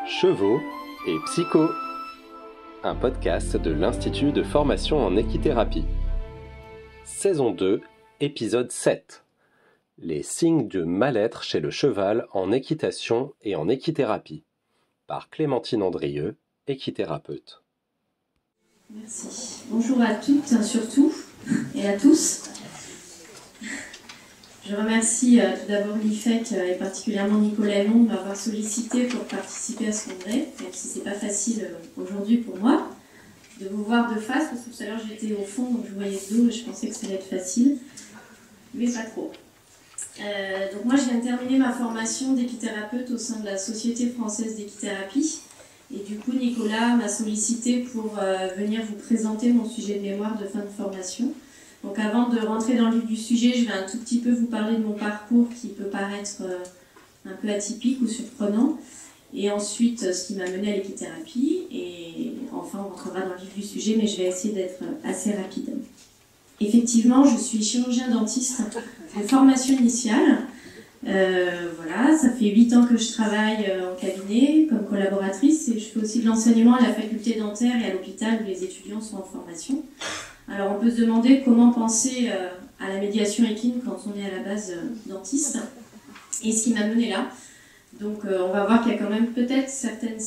Chevaux et Psycho, un podcast de l'Institut de formation en équithérapie. Saison 2, épisode 7. Les signes de mal-être chez le cheval en équitation et en équithérapie, par Clémentine Andrieux, équithérapeute. Merci. Bonjour à toutes, surtout, et à tous. Je remercie tout d'abord l'IFEC et particulièrement Nicolas Long de m'avoir sollicité pour participer à ce congrès, même si c'est pas facile aujourd'hui pour moi de vous voir de face, parce que tout à l'heure j'étais au fond, donc je voyais de dos et je pensais que ça allait être facile, mais pas trop. Donc moi je viens de terminer ma formation d'équithérapeute au sein de la Société française d'équithérapie, et du coup Nicolas m'a sollicité pour venir vous présenter mon sujet de mémoire de fin de formation. Donc avant de rentrer dans le vif du sujet, je vais un tout petit peu vous parler de mon parcours qui peut paraître un peu atypique ou surprenant. Et ensuite, ce qui m'a mené à l'équithérapie. Et enfin, on rentrera dans le vif du sujet, mais je vais essayer d'être assez rapide. Effectivement, je suis chirurgien dentiste de formation initiale. Voilà, ça fait 8 ans que je travaille en cabinet comme collaboratrice. Et je fais aussi de l'enseignement à la faculté dentaire et à l'hôpital où les étudiants sont en formation. Alors on peut se demander comment penser à la médiation équine quand on est à la base dentiste, et ce qui m'a mené là. Donc on va voir qu'il y a quand même peut-être certaines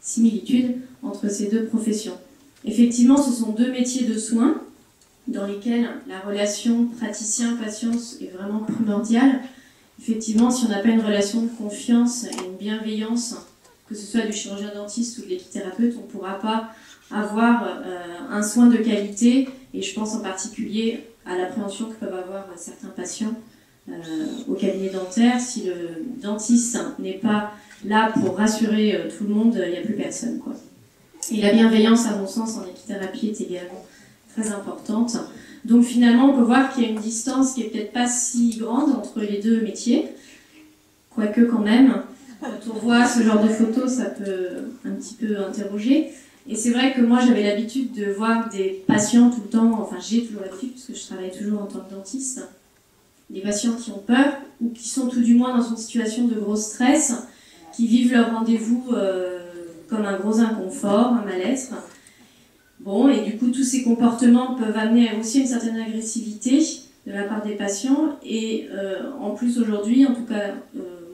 similitudes entre ces deux professions. Effectivement, ce sont deux métiers de soins dans lesquels la relation praticien-patient est vraiment primordiale. Effectivement, si on n'a pas une relation de confiance et une bienveillance, que ce soit du chirurgien dentiste ou de l'équithérapeute, on ne pourra pas avoir un soin de qualité, et je pense en particulier à l'appréhension que peuvent avoir certains patients au cabinet dentaire. Si le dentiste n'est pas là pour rassurer tout le monde, il n'y a plus personne, quoi. Et la bienveillance, à mon sens, en équithérapie est également très importante. Donc finalement, on peut voir qu'il y a une distance qui n'est peut-être pas si grande entre les deux métiers, quoique quand même, quand on voit ce genre de photos, ça peut un petit peu interroger. Et c'est vrai que moi j'avais l'habitude de voir des patients tout le temps, enfin j'ai toujours l'habitude puisque je travaille toujours en tant que dentiste, des patients qui ont peur ou qui sont tout du moins dans une situation de gros stress, qui vivent leur rendez-vous comme un gros inconfort, un mal-être. Bon, et du coup tous ces comportements peuvent amener aussi une certaine agressivité de la part des patients, et en plus aujourd'hui, en tout cas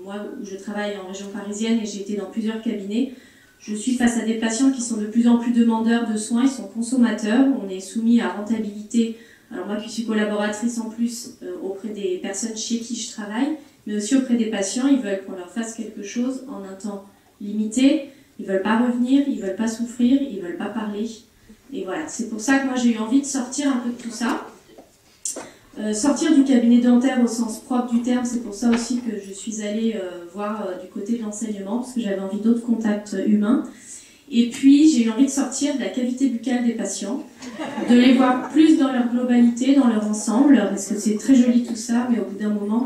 moi où je travaille en région parisienne et j'ai été dans plusieurs cabinets, je suis face à des patients qui sont de plus en plus demandeurs de soins, ils sont consommateurs, on est soumis à rentabilité. Alors moi qui suis collaboratrice en plus auprès des personnes chez qui je travaille, mais aussi auprès des patients, ils veulent qu'on leur fasse quelque chose en un temps limité, ils veulent pas revenir, ils veulent pas souffrir, ils veulent pas parler. Et voilà, c'est pour ça que moi j'ai eu envie de sortir un peu de tout ça. Sortir du cabinet dentaire au sens propre du terme, c'est pour ça aussi que je suis allée voir du côté de l'enseignement, parce que j'avais envie d'autres contacts humains. Et puis j'ai eu envie de sortir de la cavité buccale des patients, de les voir plus dans leur globalité, dans leur ensemble, parce que c'est très joli tout ça, mais au bout d'un moment,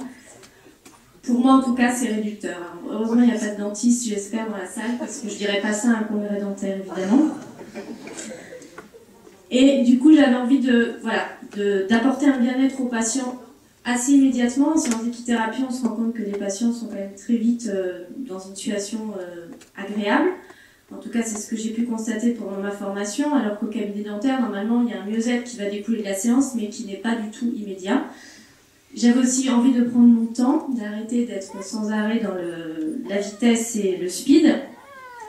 pour moi en tout cas, c'est réducteur. Alors, heureusement, il n'y a pas de dentiste, j'espère, dans la salle, parce que je ne dirais pas ça à un congrès dentaire, évidemment. Et du coup, j'avais envie d'apporter un bien-être aux patients assez immédiatement. En séance d'équithérapie, on se rend compte que les patients sont quand même très vite dans une situation agréable. En tout cas, c'est ce que j'ai pu constater pendant ma formation, alors qu'au cabinet dentaire, normalement, il y a un mieux-être qui va découler de la séance, mais qui n'est pas du tout immédiat. J'avais aussi envie de prendre mon temps, d'arrêter d'être sans arrêt dans la vitesse et le speed.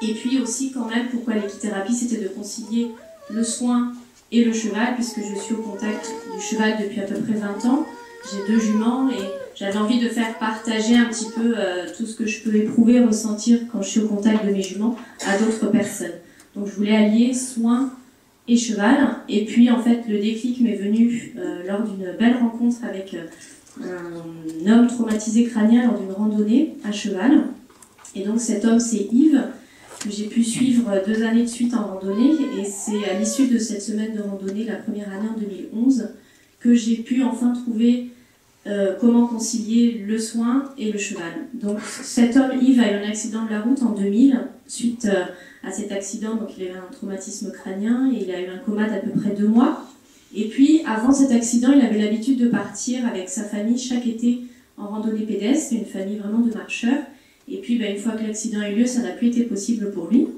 Et puis aussi, quand même, pourquoi l'équithérapie, c'était de concilier le soin et le cheval, puisque je suis au contact du cheval depuis à peu près 20 ans. J'ai 2 juments et j'avais envie de faire partager un petit peu tout ce que je peux éprouver, ressentir quand je suis au contact de mes juments à d'autres personnes. Donc je voulais allier soin et cheval. Et puis en fait le déclic m'est venu lors d'une belle rencontre avec un homme traumatisé crânien lors d'une randonnée à cheval. Et donc cet homme, c'est Yves, que j'ai pu suivre 2 années de suite en randonnée, et c'est à l'issue de cette semaine de randonnée, la première année en 2011, que j'ai pu enfin trouver comment concilier le soin et le cheval. Donc cet homme, Yves, a eu un accident de la route en 2000. Suite à cet accident, donc il avait un traumatisme crânien et il a eu un coma d'à peu près 2 mois. Et puis avant cet accident, il avait l'habitude de partir avec sa famille chaque été en randonnée pédestre, une famille vraiment de marcheurs. Et puis une fois que l'accident a eu lieu, ça n'a plus été possible pour lui.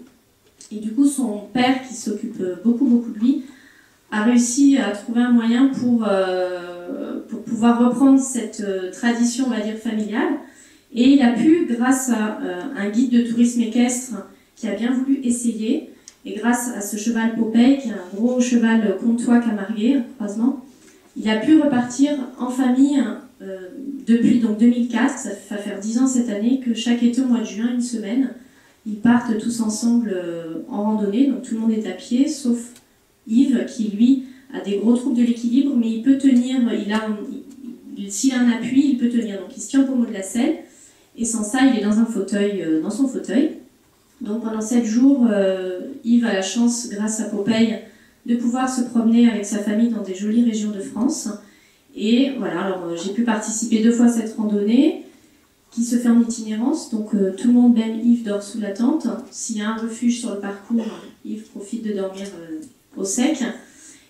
Et du coup, son père, qui s'occupe beaucoup de lui, a réussi à trouver un moyen pour pouvoir reprendre cette tradition, on va dire, familiale. Et il a pu, grâce à un guide de tourisme équestre qui a bien voulu essayer, et grâce à ce cheval Popeye, qui est un gros cheval comtois camarguais, un croisement, il a pu repartir en famille depuis donc 2004, ça va faire 10 ans cette année, que chaque été au mois de juin, une semaine, ils partent tous ensemble en randonnée, donc tout le monde est à pied, sauf Yves, qui lui a des gros troubles de l'équilibre, mais il peut tenir, s'il a un appui, il peut tenir, donc il se tient au pommeau de la selle, et sans ça, il est dans un fauteuil, dans son fauteuil. Donc pendant 7 jours, Yves a la chance, grâce à Popeye, de pouvoir se promener avec sa famille dans des jolies régions de France. Et voilà, alors j'ai pu participer 2 fois à cette randonnée, qui se fait en itinérance, donc tout le monde, même Yves, dort sous la tente. S'il y a un refuge sur le parcours, Yves profite de dormir au sec.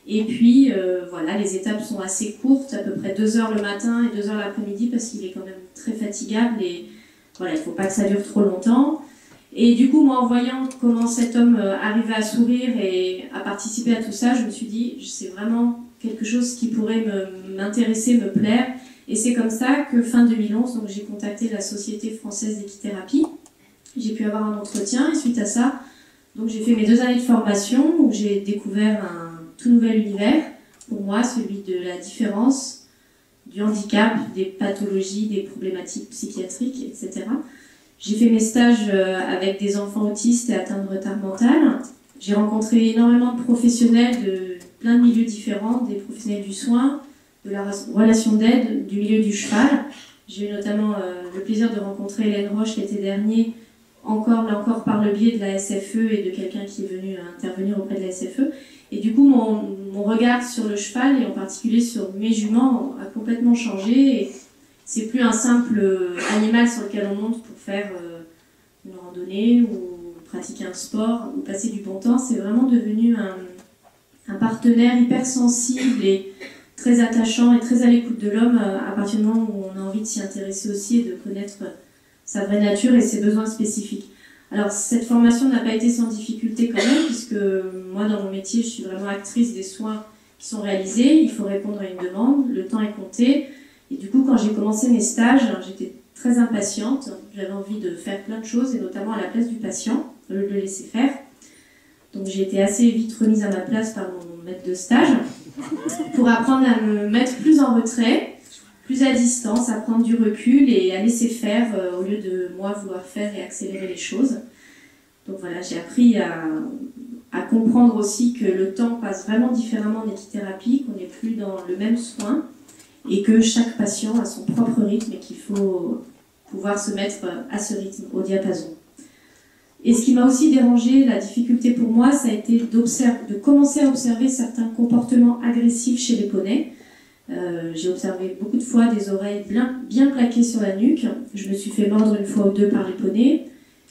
Et puis voilà, les étapes sont assez courtes, à peu près 2 heures le matin et 2 heures l'après-midi, parce qu'il est quand même très fatigable et voilà, il ne faut pas que ça dure trop longtemps. Et du coup, moi, en voyant comment cet homme arrivait à sourire et à participer à tout ça, je me suis dit, c'est vraiment quelque chose qui pourrait m'intéresser, me plaire. Et c'est comme ça que fin 2011, donc j'ai contacté la Société française d'équithérapie. J'ai pu avoir un entretien et suite à ça, donc j'ai fait mes 2 années de formation où j'ai découvert un tout nouvel univers pour moi, celui de la différence, du handicap, des pathologies, des problématiques psychiatriques, etc. J'ai fait mes stages avec des enfants autistes et atteints de retard mental. J'ai rencontré énormément de professionnels de plein de milieux différents, des professionnels du soin, de la relation d'aide, du milieu du cheval. J'ai eu notamment le plaisir de rencontrer Hélène Roche l'été dernier, là encore par le biais de la SFE et de quelqu'un qui est venu intervenir auprès de la SFE. Et du coup, mon regard sur le cheval, et en particulier sur mes juments, a complètement changé. Et c'est plus un simple animal sur lequel on monte pour faire une randonnée ou pratiquer un sport ou passer du bon temps. C'est vraiment devenu un partenaire hyper sensible et très attachant et très à l'écoute de l'homme à partir du moment où on a envie de s'y intéresser aussi et de connaître sa vraie nature et ses besoins spécifiques. Alors cette formation n'a pas été sans difficulté quand même, puisque moi dans mon métier je suis vraiment actrice des soins qui sont réalisés, il faut répondre à une demande, le temps est compté, et du coup quand j'ai commencé mes stages, j'étais très impatiente, j'avais envie de faire plein de choses et notamment à la place du patient, au lieu de le laisser faire. Donc j'ai été assez vite remise à ma place par mon maître de stage pour apprendre à me mettre plus en retrait, plus à distance, à prendre du recul et à laisser faire au lieu de moi vouloir faire et accélérer les choses. Donc voilà, j'ai appris à comprendre aussi que le temps passe vraiment différemment en équithérapie, qu'on n'est plus dans le même soin et que chaque patient a son propre rythme et qu'il faut pouvoir se mettre à ce rythme, au diapason. Et ce qui m'a aussi dérangé, la difficulté pour moi, ça a été de commencer à observer certains comportements agressifs chez les poneys. J'ai observé beaucoup de fois des oreilles bien plaquées sur la nuque. Je me suis fait mordre une fois ou 2 par les poneys.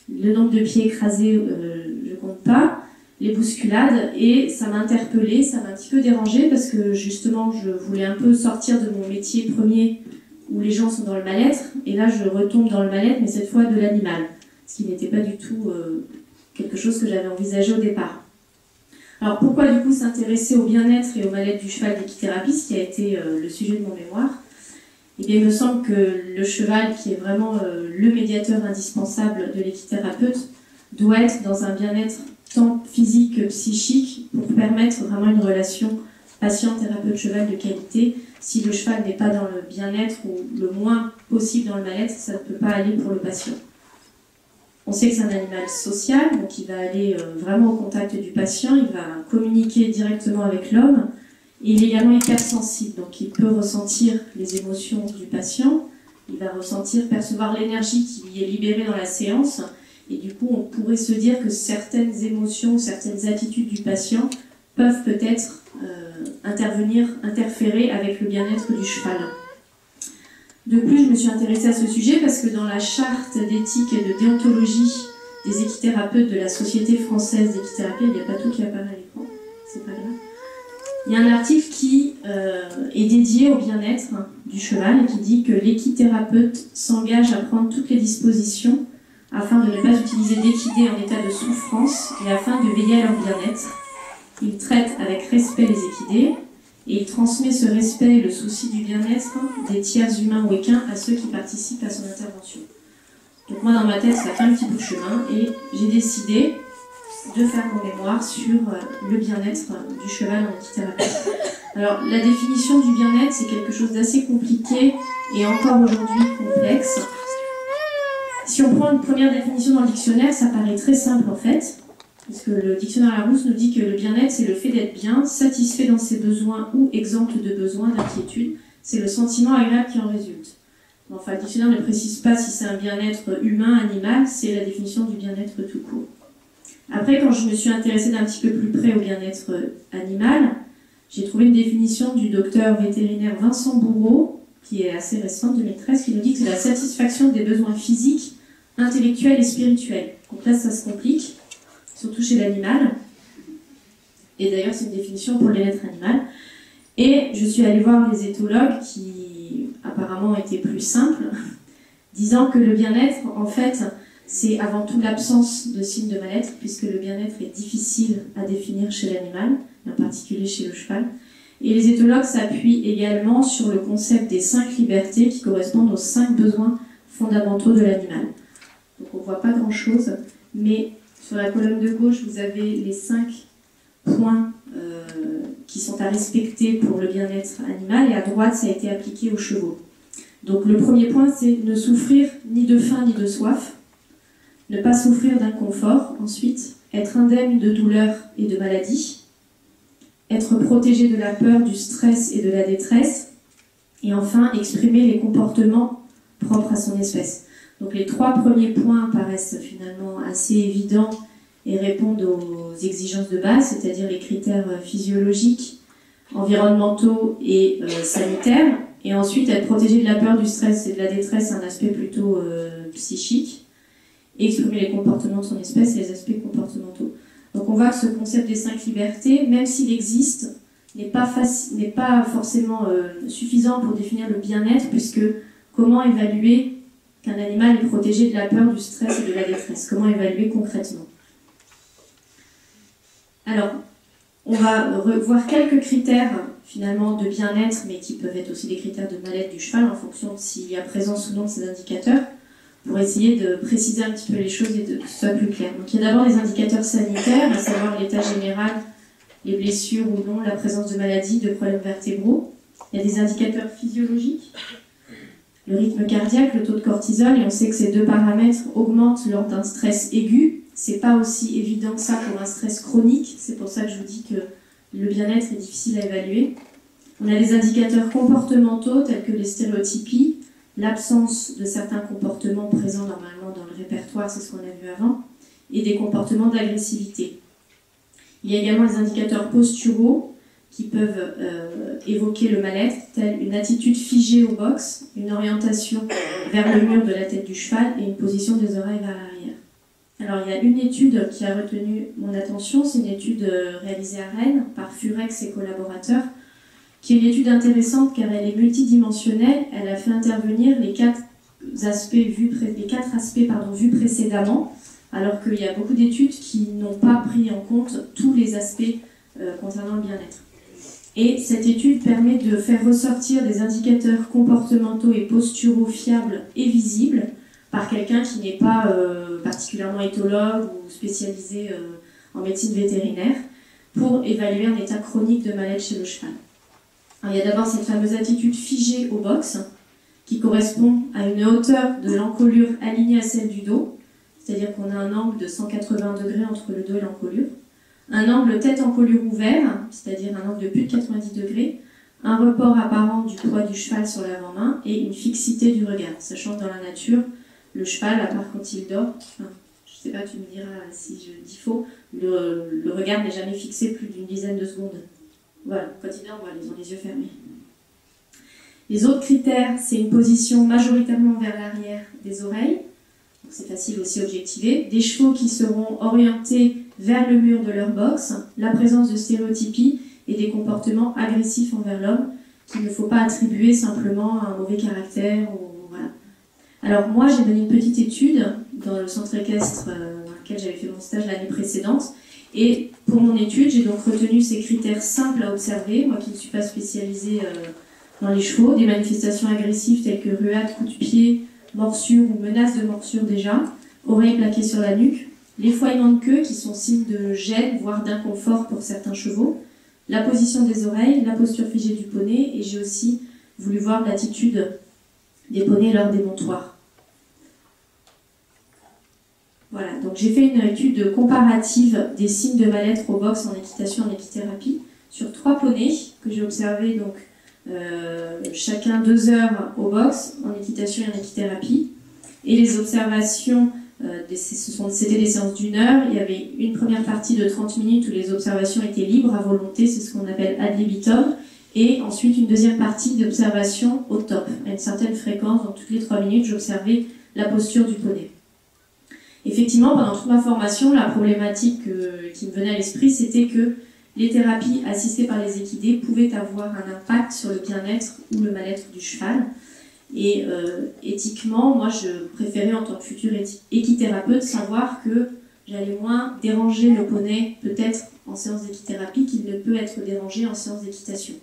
Le nombre de pieds écrasés, je ne compte pas. Les bousculades. Et ça m'a interpellée, ça m'a un petit peu dérangée parce que justement, je voulais un peu sortir de mon métier premier où les gens sont dans le mal-être. Et là, je retombe dans le mal-être, mais cette fois de l'animal. Ce qui n'était pas du tout quelque chose que j'avais envisagé au départ. Alors pourquoi du coup s'intéresser au bien-être et au mal-être du cheval d'équithérapie, ce qui a été le sujet de mon mémoire? Eh bien, il me semble que le cheval, qui est vraiment le médiateur indispensable de l'équithérapeute, doit être dans un bien-être tant physique que psychique pour permettre vraiment une relation patient-thérapeute-cheval de qualité. Si le cheval n'est pas dans le bien-être ou le moins possible dans le mal-être, ça ne peut pas aller pour le patient. On sait que c'est un animal social, donc il va aller vraiment au contact du patient, il va communiquer directement avec l'homme, et il est également hypersensible, donc il peut ressentir les émotions du patient, il va percevoir l'énergie qui est libérée dans la séance, et du coup on pourrait se dire que certaines émotions, certaines attitudes du patient peuvent peut-être interférer avec le bien-être du cheval. De plus, je me suis intéressée à ce sujet parce que dans la charte d'éthique et de déontologie des équithérapeutes de la Société française d'équithérapie, il n'y a pas tout qui apparaît à l'écran, c'est pas grave. Il y a un article qui est dédié au bien-être du cheval et qui dit que l'équithérapeute s'engage à prendre toutes les dispositions afin de ne pas utiliser d'équidés en état de souffrance et afin de veiller à leur bien-être. Il traite avec respect les équidés et il transmet ce respect et le souci du bien-être des tiers humains ou équins à ceux qui participent à son intervention. Donc moi, dans ma tête, ça fait un petit bout de chemin et j'ai décidé de faire mon mémoire sur le bien-être du cheval en équithérapie. Alors, la définition du bien-être, c'est quelque chose d'assez compliqué et encore aujourd'hui complexe. Si on prend une première définition dans le dictionnaire, ça paraît très simple en fait, puisque le dictionnaire Larousse nous dit que le bien-être, c'est le fait d'être bien, satisfait dans ses besoins ou exempt de besoins, d'inquiétude. C'est le sentiment agréable qui en résulte. Enfin, le dictionnaire ne précise pas si c'est un bien-être humain, animal, c'est la définition du bien-être tout court. Après, quand je me suis intéressée d'un petit peu plus près au bien-être animal, j'ai trouvé une définition du docteur vétérinaire Vincent Bourreau, qui est assez récente, 2013, qui nous dit que c'est la satisfaction des besoins physiques, intellectuels et spirituels. Donc là, ça se complique, surtout chez l'animal. Et d'ailleurs, c'est une définition pour le bien-être animal. Et je suis allée voir les éthologues qui, apparemment, étaient plus simples, disant que le bien-être, en fait, c'est avant tout l'absence de signes de mal-être, puisque le bien-être est difficile à définir chez l'animal, en particulier chez le cheval. Et les éthologues s'appuient également sur le concept des 5 libertés qui correspondent aux 5 besoins fondamentaux de l'animal. Donc on ne voit pas grand-chose, mais sur la colonne de gauche, vous avez les 5 points qui sont à respecter pour le bien-être animal, et à droite, ça a été appliqué aux chevaux. Donc le premier point, c'est ne souffrir ni de faim ni de soif, ne pas souffrir d'inconfort, ensuite, être indemne de douleur et de maladie, être protégé de la peur, du stress et de la détresse, et enfin, exprimer les comportements propres à son espèce. Donc les 3 premiers points paraissent finalement assez évidents et répondent aux exigences de base, c'est-à-dire les critères physiologiques, environnementaux et sanitaires, et ensuite être protégé de la peur, du stress et de la détresse, un aspect plutôt psychique, et exprimer les comportements de son espèce et les aspects comportementaux. Donc on voit que ce concept des 5 libertés, même s'il existe, n'est pas forcément suffisant pour définir le bien-être, puisque comment évaluer qu'un animal est protégé de la peur, du stress et de la détresse? Comment évaluer concrètement? Alors, on va revoir quelques critères finalement de bien-être, mais qui peuvent être aussi des critères de mal-être du cheval en fonction de s'il y a présence ou non de ces indicateurs, pour essayer de préciser un petit peu les choses et que ce soit plus clair. Donc il y a d'abord les indicateurs sanitaires, à savoir l'état général, les blessures ou non, la présence de maladies, de problèmes vertébraux. Il y a des indicateurs physiologiques, le rythme cardiaque, le taux de cortisol, et on sait que ces 2 paramètres augmentent lors d'un stress aigu. C'est pas aussi évident que ça pour un stress chronique, c'est pour ça que je vous dis que le bien-être est difficile à évaluer. On a des indicateurs comportementaux tels que les stéréotypies, l'absence de certains comportements présents normalement dans le répertoire, c'est ce qu'on a vu avant, et des comportements d'agressivité. Il y a également les indicateurs posturaux qui peuvent évoquer le mal-être, telle une attitude figée au box, une orientation vers le mur de la tête du cheval et une position des oreilles vers l'arrière. Alors il y a une étude qui a retenu mon attention, c'est une étude réalisée à Rennes par Furex et collaborateurs, qui est une étude intéressante car elle est multidimensionnelle. Elle a fait intervenir les 4 aspects vus précédemment, alors qu'il y a beaucoup d'études qui n'ont pas pris en compte tous les aspects concernant le bien-être. Et cette étude permet de faire ressortir des indicateurs comportementaux et posturaux fiables et visibles par quelqu'un qui n'est pas particulièrement éthologue ou spécialisé en médecine vétérinaire, pour évaluer un état chronique de mal-être chez le cheval. Alors, il y a d'abord cette fameuse attitude figée au box, qui correspond à une hauteur de l'encolure alignée à celle du dos, c'est-à-dire qu'on a un angle de 180 degrés entre le dos et l'encolure, un angle tête-encolure ouvert, c'est-à-dire un angle de plus de 90 degrés, un report apparent du poids du cheval sur l'avant-main et une fixité du regard, sachant que dans la nature, le cheval, à part quand il dort, je sais pas, tu me diras si je dis faux, le regard n'est jamais fixé plus d'une dizaine de secondes. Voilà, quand il dort, voilà, ils ont les yeux fermés. Les autres critères, c'est une position majoritairement vers l'arrière des oreilles, donc c'est facile aussi à objectiver, des chevaux qui seront orientés vers le mur de leur box, la présence de stéréotypies et des comportements agressifs envers l'homme qu'il ne faut pas attribuer simplement à un mauvais caractère. Voilà. Alors moi, j'ai mené une petite étude dans le centre équestre dans lequel j'avais fait mon stage l'année précédente. Et pour mon étude, j'ai donc retenu ces critères simples à observer, moi qui ne suis pas spécialisée dans les chevaux, des manifestations agressives telles que ruades, coups de pied, morsures ou menaces de morsure déjà, oreilles plaquées sur la nuque, l'effouillement de queue qui sont signes de gêne, voire d'inconfort pour certains chevaux, la position des oreilles, la posture figée du poney, et j'ai aussi voulu voir l'attitude des poneys lors des montoirs. Voilà, donc j'ai fait une étude comparative des signes de mal-être au box en équitation, en équithérapie, sur 3 poneys que j'ai observés donc chacun 2 heures au box, en équitation et en équithérapie. Et les observations, c'était des séances d'1 heure. Il y avait une première partie de 30 minutes où les observations étaient libres à volonté, c'est ce qu'on appelle ad libitum. Et ensuite une deuxième partie d'observation au top, à une certaine fréquence, donc toutes les 3 minutes, j'observais la posture du poney. Effectivement, pendant toute ma formation, la problématique qui me venait à l'esprit, c'était que les thérapies assistées par les équidés pouvaient avoir un impact sur le bien-être ou le mal-être du cheval. Et éthiquement, moi, je préférais en tant que futur équithérapeute savoir que j'allais moins déranger le poney, peut-être en séance d'équithérapie, qu'il ne peut être dérangé en séance d'équitation.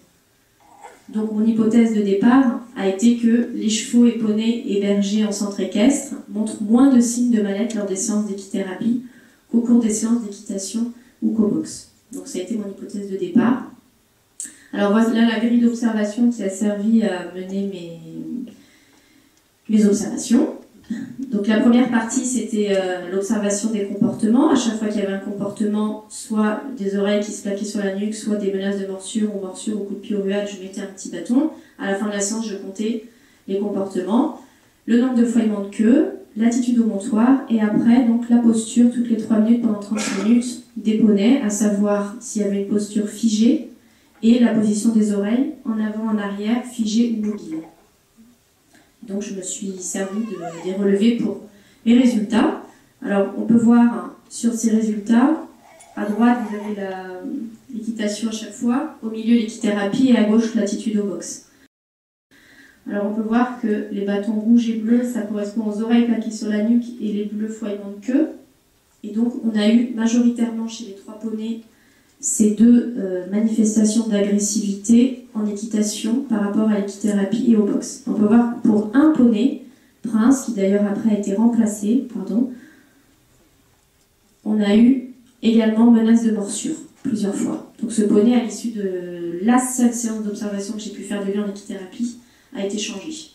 Donc mon hypothèse de départ a été que les chevaux et poneys hébergés en centre équestre montrent moins de signes de mal-être lors des séances d'équithérapie qu'au cours des séances d'équitation ou qu'au box. Donc ça a été mon hypothèse de départ. Alors voilà la grille d'observation qui a servi à mener mes observations. Donc la première partie, c'était l'observation des comportements. À chaque fois qu'il y avait un comportement, soit des oreilles qui se plaquaient sur la nuque, soit des menaces de morsure ou coup de pied au ruade, je mettais un petit bâton. À la fin de la séance, je comptais les comportements, le nombre de fouillements de queue, l'attitude au montoir, et après, donc la posture toutes les 3 minutes pendant 30 minutes des poneys, à savoir s'il y avait une posture figée, et la position des oreilles, en avant, en arrière, figée ou mobile. Donc je me suis servi des relevés pour mes résultats. Alors on peut voir sur ces résultats, à droite vous avez l'équitation à chaque fois, au milieu l'équithérapie et à gauche l'attitude au box. Alors on peut voir que les bâtons rouges et bleus, ça correspond aux oreilles plaquées sur la nuque et les bleus fouillements de queue. Et donc on a eu majoritairement chez les 3 poneys ces 2 manifestations d'agressivité en équitation par rapport à l'équithérapie et au box. On peut voir pour un poney, Prince, qui d'ailleurs après a été remplacé, on a eu également menace de morsure, plusieurs fois. Donc ce poney, à l'issue de la seule séance d'observation que j'ai pu faire de lui en équithérapie, a été changé.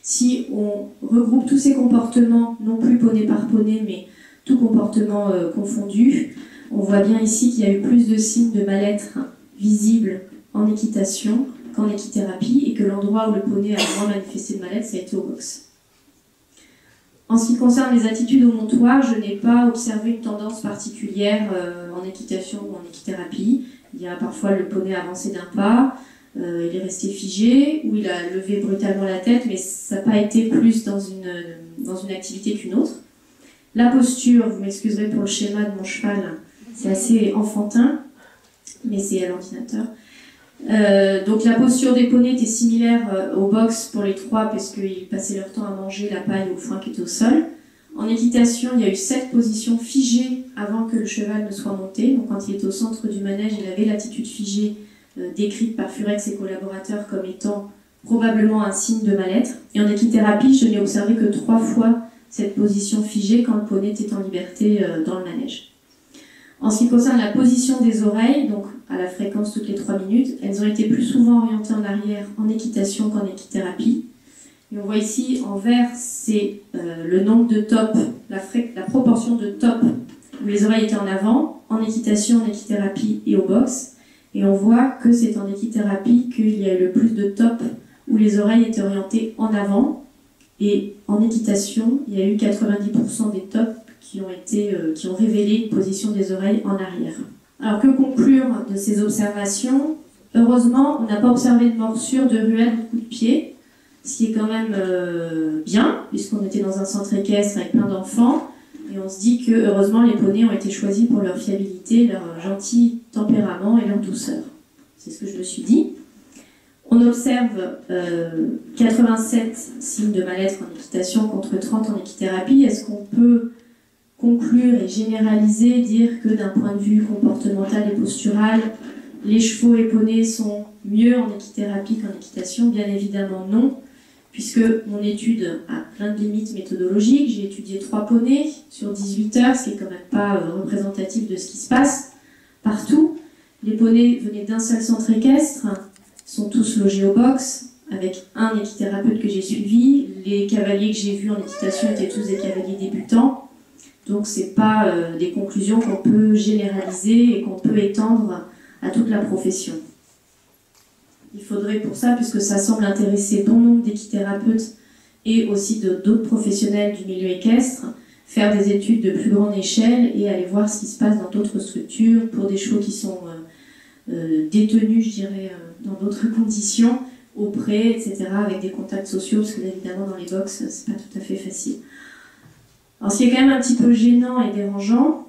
Si on regroupe tous ces comportements, non plus poney par poney, mais tout comportement confondu, on voit bien ici qu'il y a eu plus de signes de mal-être visibles en équitation qu'en équithérapie et que l'endroit où le poney a moins manifesté de mal-être, ça a été au box. En ce qui concerne les attitudes au montoir, je n'ai pas observé une tendance particulière en équitation ou en équithérapie. Il y a parfois le poney avancé d'un pas, il est resté figé ou il a levé brutalement la tête, mais ça n'a pas été plus dans une activité qu'une autre. La posture, vous m'excuserez pour le schéma de mon cheval, c'est assez enfantin, mais c'est à l'ordinateur. Donc la posture des poneys était similaire au box pour les 3 parce qu'ils passaient leur temps à manger la paille au foin qui était au sol. En équitation, il y a eu 7 positions figées avant que le cheval ne soit monté. Donc quand il était au centre du manège, il avait l'attitude figée décrite par Furex et collaborateurs comme étant probablement un signe de mal-être. Et en équithérapie, je n'ai observé que 3 fois cette position figée quand le poney était en liberté dans le manège. En ce qui concerne la position des oreilles, donc à la fréquence toutes les 3 minutes, elles ont été plus souvent orientées en arrière en équitation qu'en équithérapie. Et on voit ici en vert, c'est le nombre de tops, la proportion de tops où les oreilles étaient en avant, en équitation, en équithérapie et au box. Et on voit que c'est en équithérapie qu'il y a eu le plus de tops où les oreilles étaient orientées en avant. Et en équitation, il y a eu 90% des tops qui ont révélé une position des oreilles en arrière. Alors que conclure de ces observations? Heureusement, on n'a pas observé de morsure, de ruelle ou de coup de pied, ce qui est quand même bien, puisqu'on était dans un centre équestre avec plein d'enfants, et on se dit que heureusement les poneys ont été choisis pour leur fiabilité, leur gentil tempérament et leur douceur. C'est ce que je me suis dit. On observe 87 signes de mal-être en équitation contre 30 en équithérapie. Est-ce qu'on peut conclure et généraliser, dire que d'un point de vue comportemental et postural, les chevaux et poneys sont mieux en équithérapie qu'en équitation? Bien évidemment non, puisque mon étude a plein de limites méthodologiques. J'ai étudié 3 poneys sur 18 heures, ce qui n'est quand même pas représentatif de ce qui se passe partout. Les poneys venaient d'un seul centre équestre, sont tous logés au box, avec un équithérapeute que j'ai suivi. Les cavaliers que j'ai vus en équitation étaient tous des cavaliers débutants. Donc ce n'est pas des conclusions qu'on peut généraliser et qu'on peut étendre à toute la profession. Il faudrait pour ça, puisque ça semble intéresser bon nombre d'équithérapeutes et aussi d'autres professionnels du milieu équestre, faire des études de plus grande échelle et aller voir ce qui se passe dans d'autres structures pour des chevaux qui sont détenus, je dirais, dans d'autres conditions, auprès, etc., avec des contacts sociaux, parce que évidemment dans les box, c'est pas tout à fait facile. Alors ce qui est quand même un petit peu gênant et dérangeant,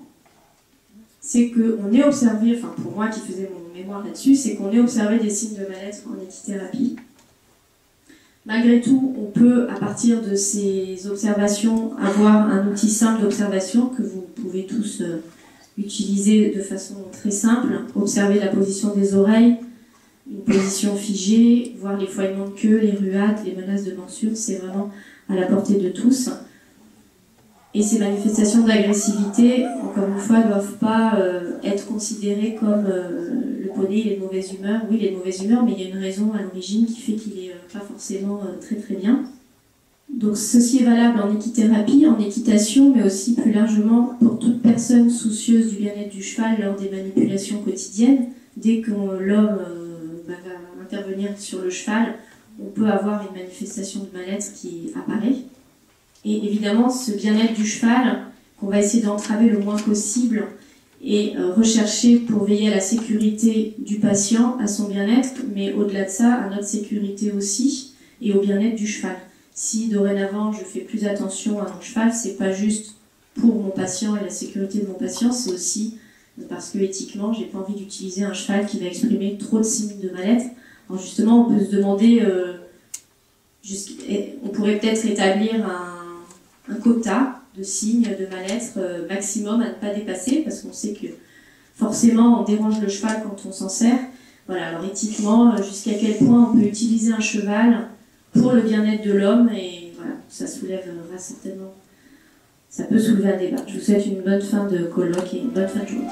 c'est qu'on ait observé, enfin pour moi qui faisais mon mémoire là-dessus, c'est qu'on ait observé des signes de mal-être en équithérapie. Malgré tout, on peut, à partir de ces observations, avoir un outil simple d'observation que vous pouvez tous utiliser de façon très simple. Observer la position des oreilles, une position figée, voir les foilements de queue, les ruades, les menaces de morsure, c'est vraiment à la portée de tous. Et ces manifestations d'agressivité, encore une fois, ne doivent pas être considérées comme le poney, il est de mauvaise humeur. Oui, il est de mauvaise humeur, mais il y a une raison à l'origine qui fait qu'il n'est pas forcément très très bien. Donc ceci est valable en équithérapie, en équitation, mais aussi plus largement pour toute personne soucieuse du bien-être du cheval lors des manipulations quotidiennes. Dès que l'homme va intervenir sur le cheval, on peut avoir une manifestation de mal-être qui apparaît. Et évidemment, ce bien-être du cheval, qu'on va essayer d'entraver le moins possible et rechercher pour veiller à la sécurité du patient, à son bien-être, mais au-delà de ça, à notre sécurité aussi et au bien-être du cheval. Si dorénavant je fais plus attention à mon cheval, c'est pas juste pour mon patient et la sécurité de mon patient, c'est aussi parce que éthiquement, j'ai pas envie d'utiliser un cheval qui va exprimer trop de signes de mal-être. Alors justement, on peut se demander, on pourrait peut-être établir un quota de signes de mal-être maximum à ne pas dépasser, parce qu'on sait que forcément on dérange le cheval quand on s'en sert. Voilà, alors éthiquement, jusqu'à quel point on peut utiliser un cheval pour le bien-être de l'homme, et voilà, ça soulèvera certainement, ça peut soulever un débat. Je vous souhaite une bonne fin de colloque et une bonne fin de journée.